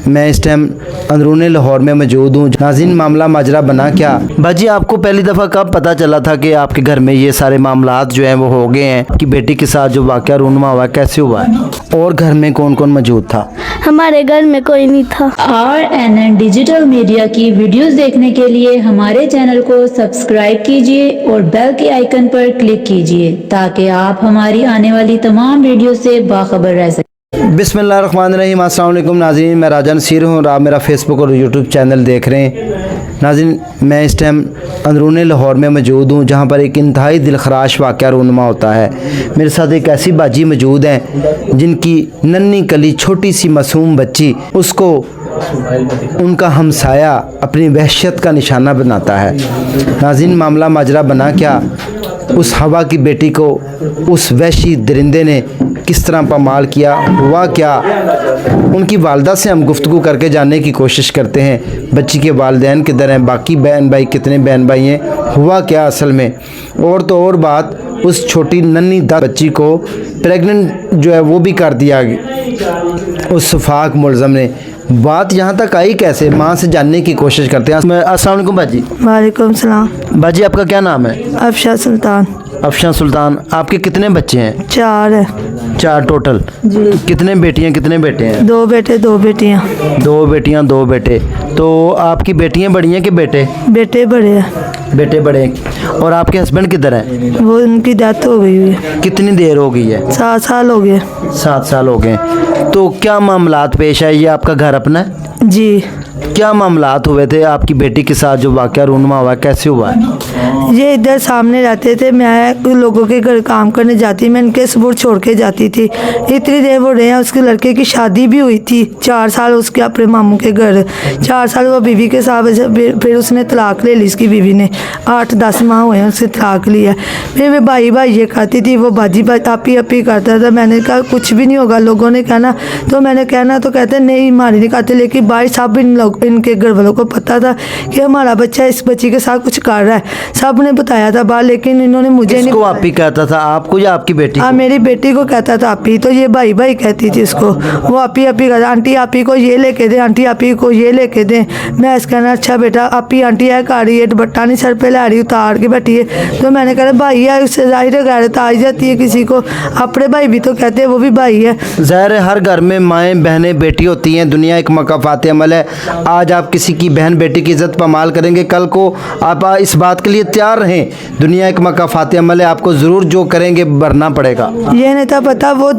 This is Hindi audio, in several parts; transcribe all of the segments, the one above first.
मैं इस टाइम अंदरूनी लाहौर में मौजूद हूँ। नाज़रीन, मामला माजरा बना क्या? बाजी, आपको पहली दफ़ा कब पता चला था कि आपके घर में ये सारे मामलात जो हैं वो हो गए हैं कि बेटी के साथ जो वाक़या रूनमा हुआ कैसे हुआ है, और घर में कौन कौन मौजूद था? हमारे घर में कोई नहीं था। RNN डिजिटल मीडिया की वीडियोस देखने के लिए हमारे चैनल को सब्सक्राइब कीजिए और बेल के आइकन पर क्लिक कीजिए ताकि आप हमारी आने वाली तमाम वीडियो से बाखबर रह सकें। बिस्मिल्लाहिर्रहमानिर्रहीम। अस्सलाम वालेकुम नाज़रीन, मैं राजा नसीर हूँ और आप मेरा फेसबुक और यूट्यूब चैनल देख रहे हैं। नाज़रीन, मैं इस टाइम अंदरूनी लाहौर में मौजूद हूँ जहाँ पर एक इंतहाई दिलखराश वाक़या रूनुमा होता है। मेरे साथ एक ऐसी बाजी मौजूद हैं जिनकी नन्ही कली छोटी सी मासूम बच्ची उसको उनका हमसाया अपनी वहशत का निशाना बनाता है। नाज़रीन, मामला माजरा बना क्या? उस हवा की बेटी को उस वहशी दरिंदे ने किस तरह पामाल किया, हुआ क्या? उनकी वालदा से हम गुफ्तगू करके जानने की कोशिश करते हैं। बच्ची के वालिदैन किधर हैं, बाकी बहन भाई कितने बहन भाई हैं, हुआ क्या असल में? और तो और बात, उस छोटी नन्ही बच्ची को प्रेग्नेंट जो है वो भी कर दिया उस सफाक मुलज़म ने। बात यहाँ तक आई कैसे, माँ से जानने की कोशिश करते हैं। अस्सलाम वालेकुम बाजी। वालेकुम सलाम। बाजी, आपका क्या नाम है? अफशा सुल्तान। अफशा सुल्तान। आपके कितने बच्चे हैं? 4 है। 4 टोटल जी। कितने बेटियां कितने बेटे हैं? 2 बेटे 2 बेटियाँ। 2 बेटियां 2 बेटे। तो आपकी बेटियां बड़ी हैं कि बेटे? बेटे बड़े हैं। बेटे बड़े। और आपके हस्बैंड किधर हैं? वो उनकी डेथ हो गई हुई है। कितनी देर हो गई है? 7 साल हो गए। 7 साल हो गए। तो क्या मामलात पेश आए? ये आपका घर अपना है? जी। क्या मामलात हुए थे आपकी बेटी के साथ जो वाक़या रूनुमा हुआ कैसे हुआ है? ये इधर सामने रहते थे, मैं लोगों के घर काम करने जाती, मैं इनके सबूत छोड़ के जाती थी। इतनी देर वो रहे हैं, उसके लड़के की शादी भी हुई थी 4 साल उसके अपने मामू के घर। 4 साल वो बीवी के साथ, फिर उसने तलाक ले ली। इसकी बीवी ने 8-10 माह हुए हैं उससे तलाक लिया। फिर वे भाई ये कहती थी, वो बाजी आपी अपी करता था। मैंने कहा कुछ भी नहीं होगा, लोगों ने कहना, तो मैंने कहना तो कहते नहीं, मारी नहीं कहते। लेकिन भाई सब इनके घर वालों को पता था कि हमारा बच्चा इस बच्ची के साथ कुछ कर रहा है, सब ने बताया था बाहर, लेकिन इन्होंने मुझे नहीं। आपी कहता था आपको या आपकी बेटी? हाँ, मेरी बेटी को कहता था आपी, तो ये भाई कहती थी उसको। वो आपी कहता, आंटी आपी को ये लेके दे, आंटी आपी को ये लेके दे। मैं इस कहना अच्छा बेटा आपी आंटी है कारी है, दुपट्टा नहीं सर पे ला रही, उतार के बैठी है। तो मैंने कहा भाई है, उससे जाहिर है गैरत आ जाती है किसी को। अपने भाई भी तो कहते हैं वो भी भाई है। ज़ाहिर है हर घर में माएँ बहनें बेटी होती हैं। दुनिया एक मकाफ़ात अमल है। आज आप किसी की बहन बेटी की इज़्ज़त पामाल करेंगे, कल को आप इस बात के लिए तैयार रहें। दुनिया एक मकाफ़ात अमल है, आपको ज़रूर जो करेंगे भरना पड़ेगा। ये नहीं था पता वो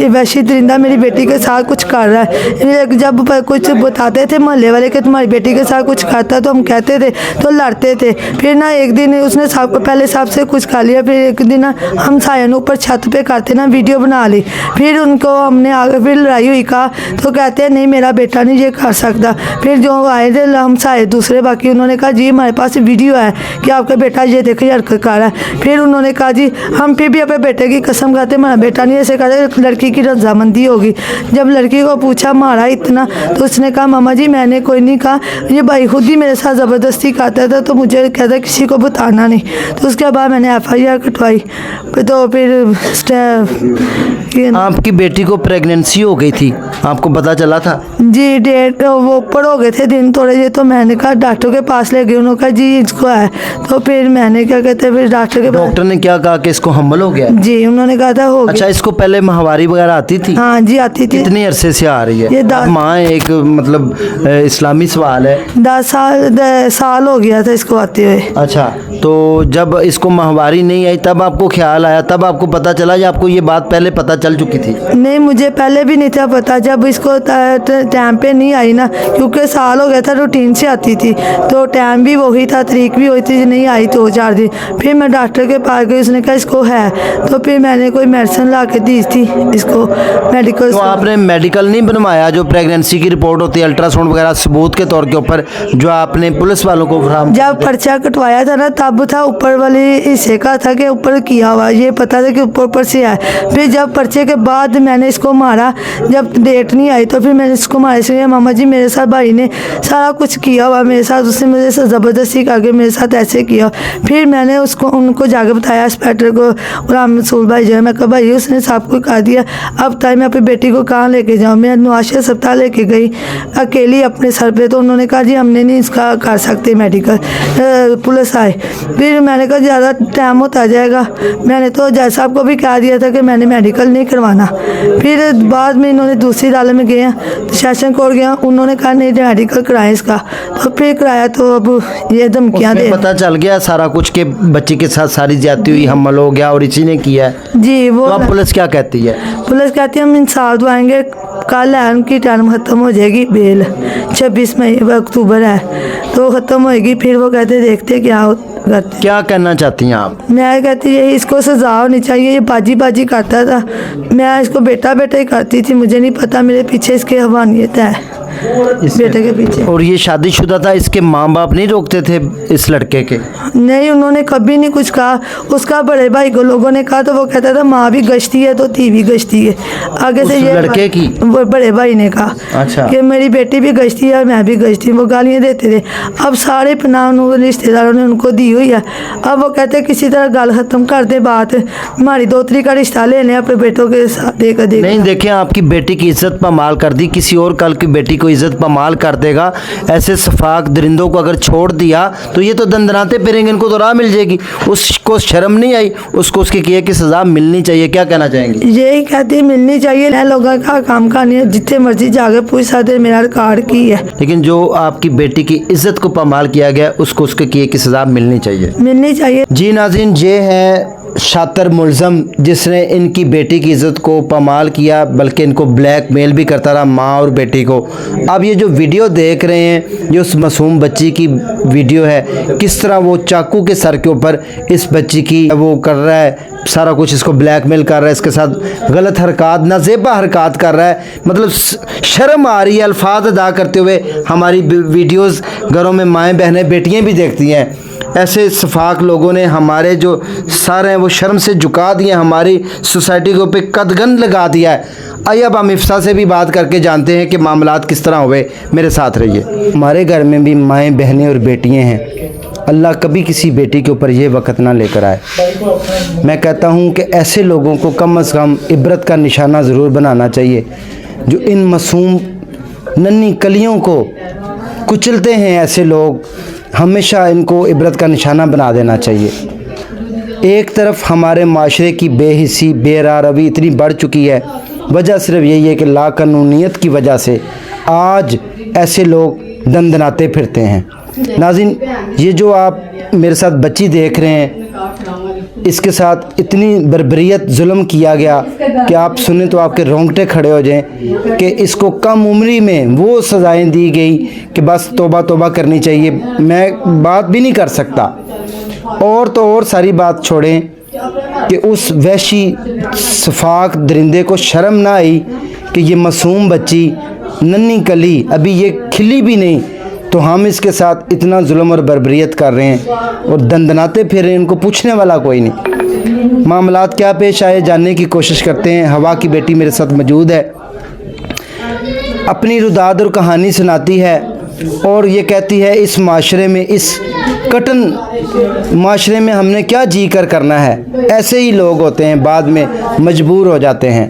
वहशी दरिंदा मेरी बेटी के साथ कुछ कर रहा है। जब कुछ बताते थे मोहल्ले वाले कि तुम्हारी बेटी के साथ कुछ करता, तो हम कहते थे तो लड़ते थे। फिर ना एक दिन उसने पहले साहब से कुछ खा लिया, फिर एक दिन हम सायन ऊपर छत पे करते ना वीडियो बना ली। फिर उनको हमने आगे फिर लड़ाई हुई, कहा तो कहते हैं नहीं मेरा बेटा नहीं ये कर सकता। फिर जो आए थे हम साए दूसरे, बाकी उन्होंने कहा जी हमारे पास वीडियो है कि आपका बेटा ये देखो हरकत कर रहा है। फिर उन्होंने कहा जी हम फिर भी अपने बेटे की कसम खाते हमारा बेटा नहीं ऐसे कहते, लड़की की रजामंदी होगी। जब लड़की को पूछा मारा इतना, तो उसने कहा मामा जी मैंने कोई नहीं कहा, ये भाई खुद ही मेरे साथ ज़बरदस्ती करता था, तो मुझे कहता किसी को बताना नहीं। तो उसके बाद मैंने FIR कटवाई। तो फिर आपकी बेटी को प्रेगनेंसी हो गई थी, आपको पता चला था? जी, डेट वो ऊपर हो गए थे दिन थोड़े जे। तो मैंने कहा डॉक्टर के पास ले गई, उन्होंने कहा जी इसको है। तो फिर मैंने क्या कहते फिर डॉक्टर ने क्या कहा कि इसको हमल हो गया? जी, उन्होंने कहा था हो गया। अच्छा, इसको पहले माहवारी वगैरह आती थी? हाँ जी आती थी। कितने अरसे से आ रही है? ये माँ एक मतलब इस्लामी सवाल है। 10 साल हो गया था इसको आते हुए। अच्छा, तो जब इसको माहवारी नहीं आई तब आपको ख्याल आया, तब आपको पता चला या आपको ये बात पहले पता चल चुकी थी? नहीं, मुझे पहले भी नहीं था पता। जब इसको टाइम पे नहीं आई ना, क्योंकि साल हो गया था, रूटीन से आती थी, तो टाइम भी वही था, तारीख भी वही थी, नहीं आई 2-4 दिन। फिर मैं डॉक्टर के पास गई, उसने कहा इसको है। तो फिर मैंने कोई मेडिसिन ला के दी थी इसको मेडिकल। तो आपने मेडिकल नहीं बनवाया? जो प्रेगनेंसी की रिपोर्ट होती है, अल्ट्रासाउंड वगैरह सबूत के तौर के ऊपर जो आपने पुलिस वालों को फराहम जब पर्चा कटवाया था ना तब था ऊपर वाले हिस्से का था कि ऊपर किया हुआ, ये पता था कि ऊपर से आया। फिर जब पर्चे के बाद मैंने इसको मारा, जब डेट नहीं आई तो फिर मैंने इसको मारा। इसलिए मामा जी मेरे साथ भाई ने सारा कुछ किया हुआ मेरे साथ, उसने मुझे ज़बरदस्ती करके मेरे साथ ऐसे किया। फिर मैंने उनको जाके बताया इंस्पेक्टर को, गुलाम मंसूर भाई जो है, मैं कहा भाई उसने सब कुछ कर दिया, अब ताई मैं अपनी बेटी को कहाँ लेके जाऊँ। मैं नवाशे अस्पताल लेके गई अकेली अपने सर पे, तो उन्होंने कहा जी हमने नहीं इसका कर सकते मेडिकल। पुलिस आए, फिर मैंने कहा ज़्यादा टाइम होता जाएगा। मैंने तो जज साहब को भी कह दिया था कि मैंने मेडिकल नहीं करवाना। फिर बाद में इन्होंने दूसरी अदालत में गए, सेशन कोर्ट गया, उन्होंने कहा नहीं मेडिकल कराएं इसका, तो फिर कराया। तो अब ये धमकियाँ दे, पता चल गया सारा कुछ कि बच्ची के साथ सारी ज्यादती हुई, हमल हो गया और इसी ने किया है जी। वो तो अब पुलिस क्या कहती है? पुलिस कहती है हम इंसाफ दिलाएंगे, कल है उनकी टर्म ख़त्म हो जाएगी, बेल 26 अक्टूबर है तो ख़त्म होएगी। फिर वो कहते देखते क्या करते। क्या कहना चाहती हैं आप? मैं कहती है इसको सजा होनी चाहिए, ये बाजी बाजी करता था, मैं इसको बेटा बेटा ही करती थी, मुझे नहीं पता मेरे पीछे इसके हवानियत है बेटे के पीछे। और ये शादीशुदा था, इसके माँ बाप नहीं रोकते थे इस लड़के के? नहीं, उन्होंने कभी नहीं कुछ कहा। उसका बड़े भाई को लोगों ने कहा तो वो कहता था माँ भी गश्ती है तो धी भी गश्ती है। आगे से ये लड़के की वो बड़े भाई ने कहा अच्छा कि मेरी बेटी भी गश्ती है और मैं भी गश्ती, वो गालियाँ देते थे। अब सारे पनाह रिश्तेदारों ने उनको दी हुई है। अब वो कहते किसी तरह गल ख़त्म कर दे बात, हमारी दोतरी का रिश्ता लेने अपने बेटों के साथ देकर दे। नहीं देखें, आपकी बेटी की इज्जत पामाल कर दी, किसी और कल की बेटी को इज्जत पामाल कर देगा। ऐसे सफाक दरिंदों को अगर छोड़ दिया तो ये तो दंदनाते फिरेंगे, इनको तो राह मिल जाएगी। उसको शर्म नहीं आई, उसको उसके किए की सज़ा मिलनी चाहिए। क्या कहना चाहेंगे? यही कहती मिलनी चाहिए। नए लोगों का काम करनी है, जितने मर्जी जाके पूछ सकते मेरा रिकॉर्ड की है। लेकिन जो आपकी बेटी की इज्जत को पामाल किया गया उसको उसके किए की सज़ा मिलनी चाहिए। जी नाज़रीन, ये है शातिर मुलज़म जिसने इनकी बेटी की इज़्ज़त को पामाल किया, बल्कि इनको ब्लैकमेल भी करता रहा, माँ और बेटी को। अब ये जो वीडियो देख रहे हैं, ये उस मासूम बच्ची की वीडियो है, किस तरह वो चाकू के सर के ऊपर इस बच्ची की वो कर रहा है, सारा कुछ इसको ब्लैकमेल कर रहा है, इसके साथ गलत हरकत, नाजेबा हरकत कर रहा है। मतलब शर्म आ रही है अल्फाज अदा करते हुए। हमारी वीडियोज़ घरों में माएँ बहनें बेटियाँ भी देखती हैं। ऐसे सफाक लोगों ने हमारे जो सर हैं वो शर्म से झुका दिए, हमारी सोसाइटी के ऊपर कदगन लगा दिया है। आइए अब हम इफ्सा से भी बात करके जानते हैं कि मामलात किस तरह हुए। मेरे साथ रहिए। हमारे घर में भी माएँ बहनें और बेटियाँ हैं। अल्लाह कभी किसी बेटी के ऊपर ये वक़्त ना लेकर आए। मैं कहता हूँ कि ऐसे लोगों को कम से कम इबरत का निशाना ज़रूर बनाना चाहिए जो इन मासूम नन्ही कलियों को कुचलते हैं। ऐसे लोग हमेशा इनको इबरत का निशाना बना देना चाहिए। एक तरफ हमारे माशरे की बेहिसी बेरारवी इतनी बढ़ चुकी है, वजह सिर्फ यही है कि लाकानूनियत की वजह से आज ऐसे लोग दंदनाते फिरते हैं। नाज़रीन, ये जो आप मेरे साथ बच्ची देख रहे हैं, इसके साथ इतनी बर्बरियत जुल्म किया गया कि आप सुने तो आपके रोंगटे खड़े हो जाएं कि इसको कम उम्री में वो सज़ाएं दी गई कि बस तौबा तौबा करनी चाहिए। मैं बात भी नहीं कर सकता। और तो और सारी बात छोड़ें कि उस वहशी सफाक दरिंदे को शर्म ना आई कि ये मासूम बच्ची नन्ही कली अभी ये खिली भी नहीं, तो हम इसके साथ इतना जुल्म और बर्बरियत कर रहे हैं और दंदनाते फिर रहे हैं। इनको पूछने वाला कोई नहीं। मामलात क्या पेश आए जानने की कोशिश करते हैं। हवा की बेटी मेरे साथ मौजूद है, अपनी रुदाद और कहानी सुनाती है और ये कहती है इस माशरे में, इस कटन माशरे में हमने क्या जी कर करना है। ऐसे ही लोग होते हैं, बाद में मजबूर हो जाते हैं।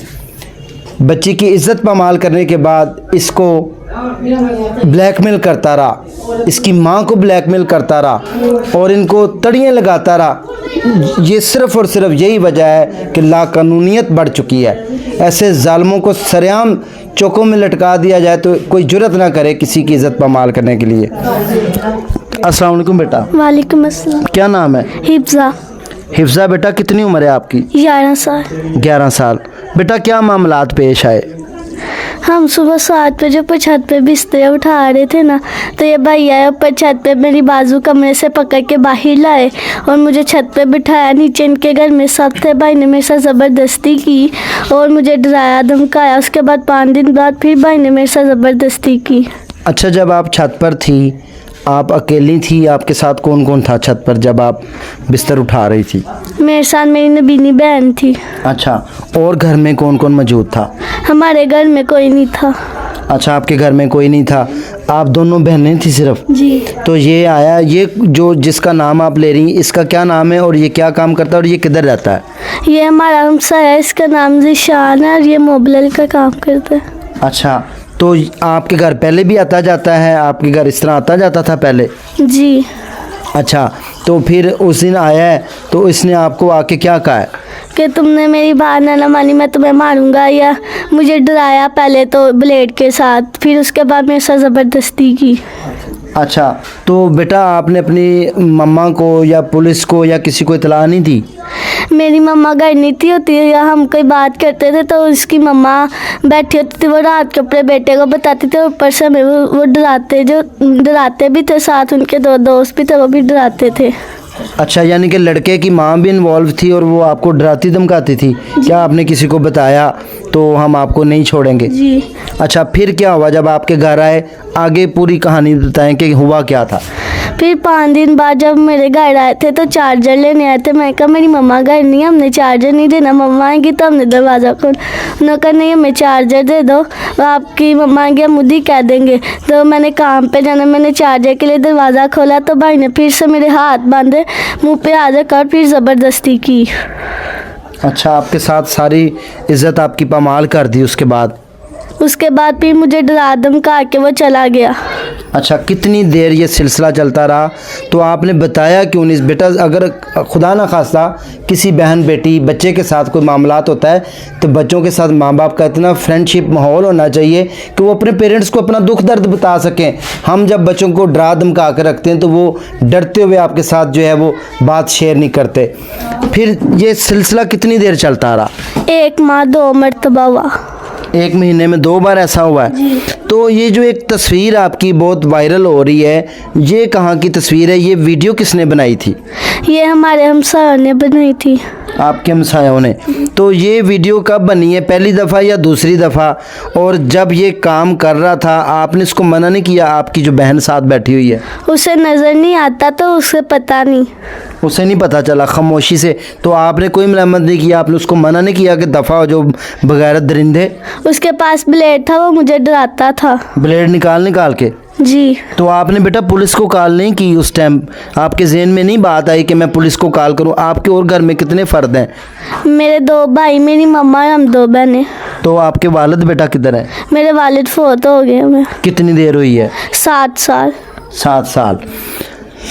बच्ची की इज़्ज़त पामाल करने के बाद इसको ब्लैकमेल करता रहा, इसकी माँ को ब्लैकमेल करता रहा और इनको तड़ियाँ लगाता रहा। ये सिर्फ़ और सिर्फ यही वजह है कि लाकानूनियत बढ़ चुकी है। ऐसे जालिमों को सरेआम चौकों में लटका दिया जाए तो कोई जुर्रत ना करे किसी की इज़्ज़त पामाल करने के लिए। अस्सलाम वालेकुम बेटा। वालेकुम अस्सलाम। क्या नाम है? हिफ्जा। हिफ्जा बेटा, कितनी उम्र है आपकी? 11 साल। 11 साल। बेटा क्या मामलात पेश आए? हम सुबह 7 बजे ऊपर छत पे बिस्तर उठा रहे थे ना, तो ये भाई आए ऊपर छत पे, मेरी बाजू कमरे से पकड़ के बाहर लाए और मुझे छत पे बिठाया। नीचे इनके घर में सब थे। भाई ने मेरे साथ ज़बरदस्ती की और मुझे डराया धमकाया। उसके बाद 5 दिन बाद फिर भाई ने मेरे साथ ज़बरदस्ती की। अच्छा, जब आप छत पर थी, आप अकेली थी, आपके साथ कौन कौन था छत पर जब आप बिस्तर उठा रही थी? मेरे साथ मेरी नबीनी बहन थी। अच्छा, और घर में कौन कौन मौजूद था? हमारे घर में कोई नहीं था। अच्छा, आपके घर में कोई नहीं था, आप दोनों बहनें थी सिर्फ? जी। तो ये आया, ये जो जिसका नाम आप ले रही हैं, इसका क्या नाम है और ये क्या काम करता है और ये किधर रहता है? ये हमारा हमसाया है, इसका नाम ज़िशान है और ये मोबलल का काम करता है। अच्छा, तो आपके घर पहले भी आता जाता है? आपके घर इस तरह आता जाता था पहले? जी। अच्छा, तो फिर उस दिन आया है तो इसने आपको आके क्या कहा है? कि तुमने मेरी बात ना मानी, मैं तुम्हें मारूंगा, या मुझे डराया पहले तो ब्लेड के साथ, फिर उसके बाद मेरे साथ ज़बरदस्ती की। अच्छा, तो बेटा आपने अपनी मम्मा को या पुलिस को या किसी को इतला नहीं दी? मेरी मम्मा घर नहीं थी होती, या हम कोई बात करते थे तो उसकी मम्मा बैठी होती थी, वो रात के अपने बेटे को बताती थी, ऊपर से हमें वो डराते भी थे, साथ उनके दो दोस्त भी थे, वो भी डराते थे। अच्छा, यानी कि लड़के की माँ भी इन्वॉल्व थी और वो आपको डराती धमकाती थी? क्या आपने किसी को बताया तो हम आपको नहीं छोड़ेंगे? जी। अच्छा, फिर क्या हुआ जब आपके घर आए? आगे पूरी कहानी बताएं कि हुआ क्या था। फिर 5 दिन बाद जब मेरे घर आए थे तो चार्जर लेने आए थे। मैं कहा मेरी मम्मा घर नहीं है, हमने चार्जर नहीं देना, मम्मा आएंगी तो हमने दरवाज़ा खोल। उन्होंने कहा नहीं, हमें चार्जर दे दो, आपकी मम्मा आएंगी हम मुझे कह देंगे। तो मैंने काम पे जाना, मैंने चार्जर के लिए दरवाज़ा खोला तो भाई ने फिर से मेरे हाथ बांधे, मुँह पे आ जाकर फिर ज़बरदस्ती की। अच्छा, आपके साथ सारी इज्जत आपकी पामाल कर दी उसके बाद? उसके बाद फिर मुझे डरा धमका के वो चला गया। अच्छा, कितनी देर ये सिलसिला चलता रहा? तो आपने बताया क्यों नहीं? बेटा, अगर खुदा ना खास्ता किसी बहन बेटी बच्चे के साथ कोई मामलात होता है तो बच्चों के साथ माँ बाप का इतना फ्रेंडशिप माहौल होना चाहिए कि वो अपने पेरेंट्स को अपना दुख दर्द बता सकें। हम जब बच्चों को डरा धमका कर रखते हैं तो वो डरते हुए आपके साथ जो है वो बात शेयर नहीं करते। फिर ये सिलसिला कितनी देर चलता रहा? 1 माह 2 मरतबा हुआ। 1 महीने में 2 बार ऐसा हुआ है? तो ये जो एक तस्वीर आपकी बहुत वायरल हो रही है, ये कहाँ की तस्वीर है? ये वीडियो किसने बनाई थी? ये हमारे हमसायों ने बनाई थी। आपके हमसायों ने? तो ये वीडियो कब बनी है, पहली दफ़ा या दूसरी दफ़ा? और जब ये काम कर रहा था आपने इसको मना नहीं किया? आपकी जो बहन साथ बैठी हुई है, उसे नज़र नहीं आता तो उसे पता नहीं, उसे नहीं पता चला खामोशी से? तो आपने कोई मलामत नहीं किया? आपने उसको मना नहीं किया कि दफ़ा हो जो बगैरत दरिंदे? उसके पास ब्लेड था, वो मुझे डराता था। ब्लेड निकाल के? जी। तो आपने बेटा पुलिस को कॉल नहीं की उस टाइम? आपके ज़हन में नहीं बात आई कि मैं पुलिस को कॉल करूं? आपके और घर में कितने फ़र्द हैं? मेरे 2 भाई, मेरी मम्मा और हम 2 बहनें। तो आपके वालिद बेटा किधर है? मेरे वालिद फोत हो गए हमें। कितनी देर हुई है? 7 साल। 7 साल।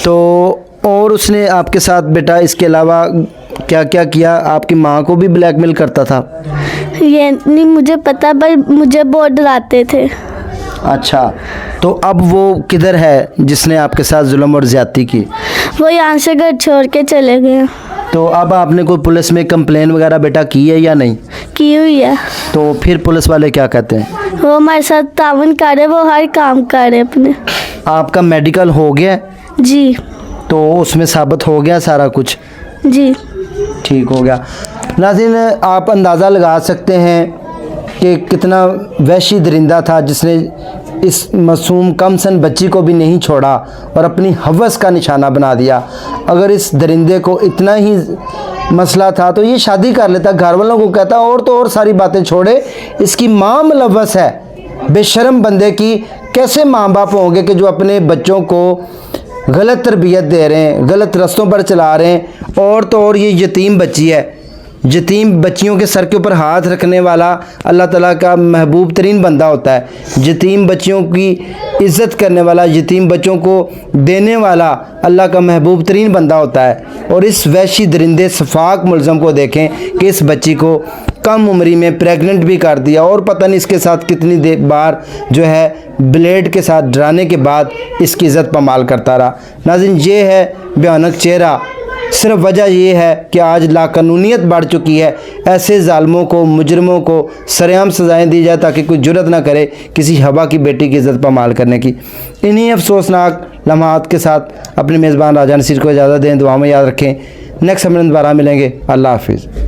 तो और उसने आपके साथ बेटा इसके अलावा क्या क्या किया? आपकी माँ को भी ब्लैकमेल करता था? ये नहीं मुझे पता, पर मुझे बहुत डराते थे। अच्छा, तो अब वो किधर है जिसने आपके साथ जुल्म और ज़्यादती की? वो यहाँ से घर छोड़ के चले गए। तो अब आपने कोई पुलिस में कंप्लेन वगैरह बेटा की है या नहीं? की हुई है। तो फिर पुलिस वाले क्या कहते हैं? वो हमारे साथ तावन कर रहे, वो हर काम कर रहे अपने। आपका मेडिकल हो गया? जी। तो उसमें साबित हो गया सारा कुछ? जी। ठीक हो गया। नाज़रीन, आप अंदाज़ा लगा सकते हैं कि कितना वहशी दरिंदा था जिसने इस मासूम कमसन बच्ची को भी नहीं छोड़ा और अपनी हवस का निशाना बना दिया। अगर इस दरिंदे को इतना ही मसला था तो ये शादी कर लेता, घर वालों को कहता और तो और सारी बातें छोड़े, इसकी माँ मुलव्वस है। बेशर्म बंदे की कैसे माँ बाप होंगे कि जो अपने बच्चों को गलत तरबियत दे रहे हैं, गलत रास्तों पर चला रहे हैं। और तो और ये यतीम बच्ची है। यतीम बच्चियों के सर के ऊपर हाथ रखने वाला अल्लाह ताला का महबूब तरीन बंदा होता है। यतीम बच्चियों की इज़्ज़त करने वाला, यतीम बच्चों को देने वाला अल्लाह का महबूब तरीन बंदा होता है। और इस वहशी दरिंदे सफाक मुलज़म को देखें कि इस बच्ची को कम उम्री में प्रेग्नेंट भी कर दिया और पता नहीं इसके साथ कितनी देर बार जो है ब्लेड के साथ डराने के बाद इसकी इज़्ज़त पमाल करता रहा। नाज़रीन, ये है भयानक चेहरा। सिर्फ वजह ये है कि आज लाकानूनियत बढ़ चुकी है। ऐसे ज़ालिमों को, मुजरमों को सरेआम सज़ाएं दी जाए ताकि कोई जुर्रत ना करे किसी हवा की बेटी की इज़्ज़त पमाल करने की। इन्हीं अफसोसनाक लम्हात के साथ अपने मेज़बान राजा नसीर को इजाज़त दें। दुआ में याद रखें। नेक्स्ट समय दोबारा मिलेंगे। अल्लाह हाफिज़।